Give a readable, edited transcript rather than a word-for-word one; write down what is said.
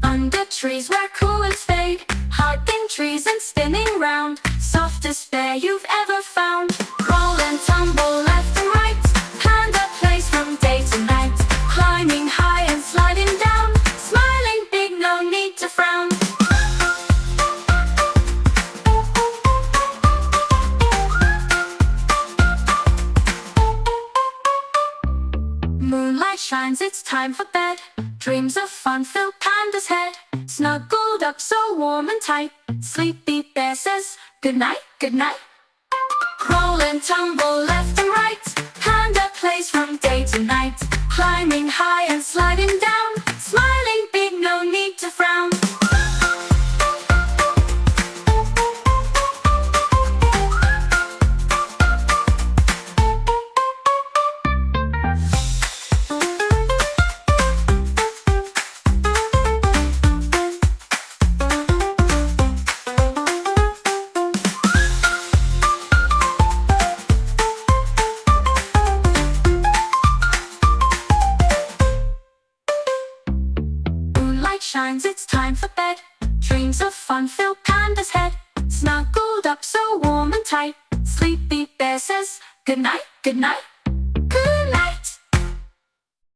Under trees where cool winds fade, hugging trees and spinning round. Softest bear you've ever found. Roll and tumble left and right, panda plays from day to night. Climbing high and sliding down, smiling big, no need to frown. Moonlight shines, it's time for bed. Dreams of fun fill Panda's head. Snuggled up so warm and tight, sleepy bear says good night, good night. Roll and tumble left and right, panda plays from day to night. Climbing high and sliding down, smiling big, no need to frown. Shines, it's time for bed. Dreams of fun fill Panda's head. Snuggled up so warm and tight, sleepy bear says good night, good night.